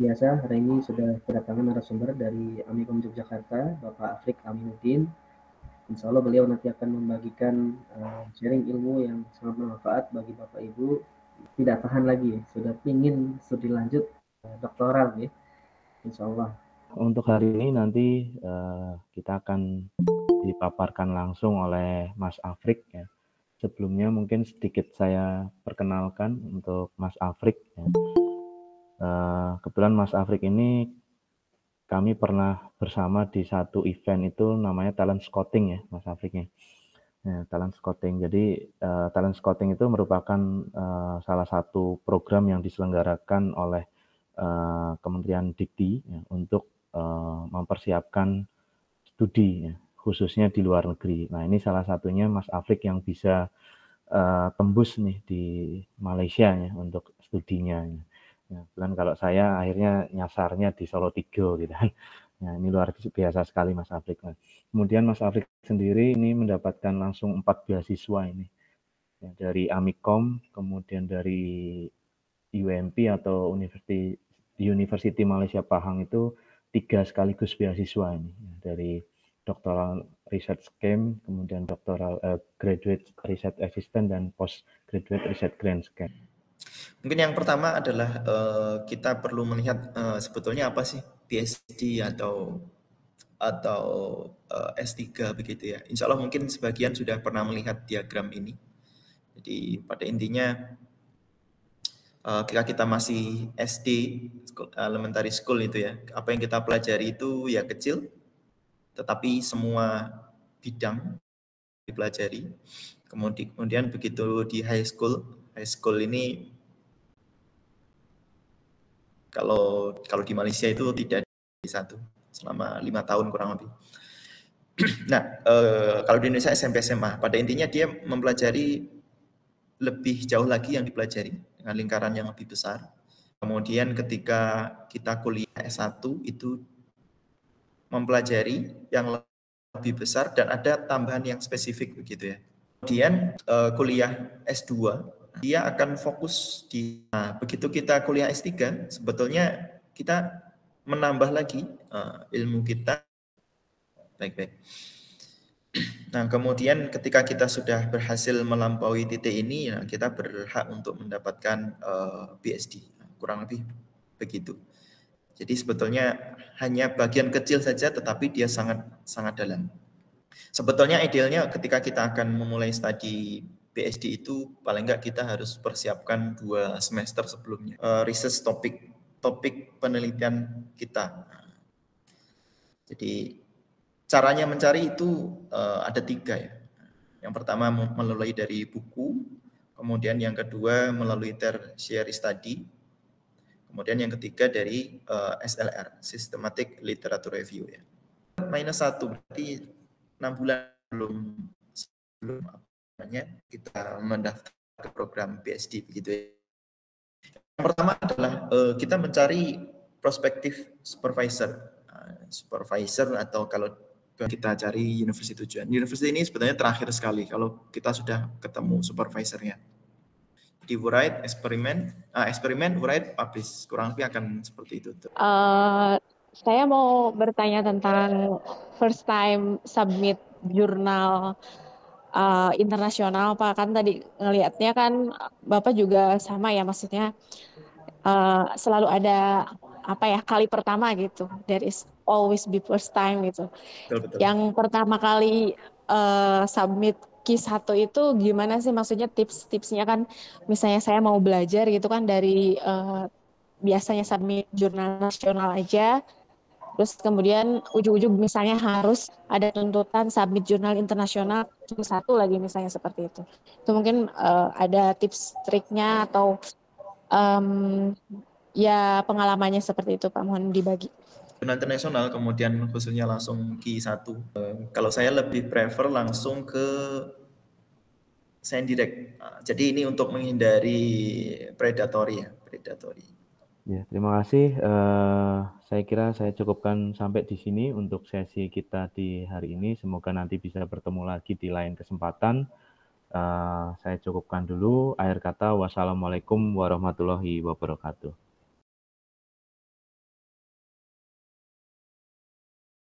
biasa hari ini sudah kedatangan narasumber dari Amikom Yogyakarta, Bapak Afrik Aminuddin. Insya Allah beliau nanti akan membagikan sharing ilmu yang sangat bermanfaat bagi Bapak Ibu. Tidak tahan lagi, sudah ingin studi lanjut doktoral ya, Insya Allah. Untuk hari ini nanti kita akan dipaparkan langsung oleh Mas Afrik ya. Sebelumnya mungkin sedikit saya perkenalkan untuk Mas Afrik ya. Kebetulan Mas Afrik ini kami pernah bersama di satu event itu namanya talent scouting ya Mas Afriknya. Ya, talent scouting. Jadi talent scouting itu merupakan salah satu program yang diselenggarakan oleh Kementerian Dikti ya, untuk mempersiapkan studi ya, khususnya di luar negeri. Nah ini salah satunya Mas Afrik yang bisa tembus nih di Malaysia ya untuk studinya. Ya, dan kalau saya akhirnya nyasarnya di Solo 3 gitu kan. Nah, ini luar biasa sekali Mas Afrik. Nah, kemudian Mas Afrik sendiri ini mendapatkan langsung 4 beasiswa ini. Ya, dari Amikom, kemudian dari UMP atau University Malaysia Pahang itu 3 sekaligus beasiswa ini. Ya, dari Doctoral Research Scheme, kemudian Doctoral Graduate Research Assistant, dan Postgraduate Research Grant Scheme. Mungkin yang pertama adalah kita perlu melihat sebetulnya apa sih PhD atau S3 begitu ya. Insya Allah mungkin sebagian sudah pernah melihat diagram ini. Jadi pada intinya ketika kita masih SD, elementary school itu ya, apa yang kita pelajari itu ya kecil, tetapi semua bidang dipelajari. Kemudian begitu di high school ini kalau di Malaysia itu tidak di satu selama 5 tahun kurang lebih. Nah, kalau di Indonesia SMP SMA, pada intinya dia mempelajari lebih jauh lagi yang dipelajari dengan lingkaran yang lebih besar. Kemudian ketika kita kuliah S1 itu mempelajari yang lebih besar dan ada tambahan yang spesifik begitu ya. Kemudian kuliah S2 dia akan fokus di begitu kita kuliah S3 sebetulnya kita menambah lagi ilmu kita baik-baik. Nah, kemudian ketika kita sudah berhasil melampaui titik ini, ya, kita berhak untuk mendapatkan PhD, kurang lebih begitu. Jadi sebetulnya hanya bagian kecil saja, tetapi dia sangat dalam. Sebetulnya idealnya ketika kita akan memulai studi PhD itu paling enggak kita harus persiapkan 2 semester sebelumnya. Research topik penelitian kita. Jadi caranya mencari itu ada 3 ya. Yang pertama melalui dari buku, kemudian yang kedua melalui tertiary study, kemudian yang ketiga dari SLR, Systematic Literature Review ya. -1 berarti 6 bulan sebelum kita mendaftar ke program PhD begitu ya. Yang pertama adalah kita mencari prospektif supervisor atau kalau kita cari university tujuan. University ini sebenarnya terakhir sekali kalau kita sudah ketemu supervisornya. Di write, eksperimen, write, publish. Kurang lebih akan seperti itu. Saya mau bertanya tentang first time submit jurnal internasional Pak. Kan tadi ngelihatnya kan Bapak juga sama ya, maksudnya selalu ada kali pertama gitu. There is always be first time gitu. Betul. Yang pertama kali submit Q1 itu gimana sih, maksudnya tips-tipsnya kan, misalnya saya mau belajar gitu kan dari biasanya submit jurnal nasional aja, terus kemudian ujung-ujung misalnya harus ada tuntutan submit jurnal internasional Q1 lagi misalnya seperti itu. Itu mungkin ada tips triknya atau ya pengalamannya seperti itu Pak, mohon dibagi. Jurnal internasional kemudian khususnya langsung Q1. Kalau saya lebih prefer langsung ke Sendirect. Jadi ini untuk menghindari predatory. Ya, terima kasih. Saya kira saya cukupkan sampai di sini untuk sesi kita di hari ini. Semoga nanti bisa bertemu lagi di lain kesempatan. Saya cukupkan dulu. Akhir kata, wassalamualaikum warahmatullahi wabarakatuh.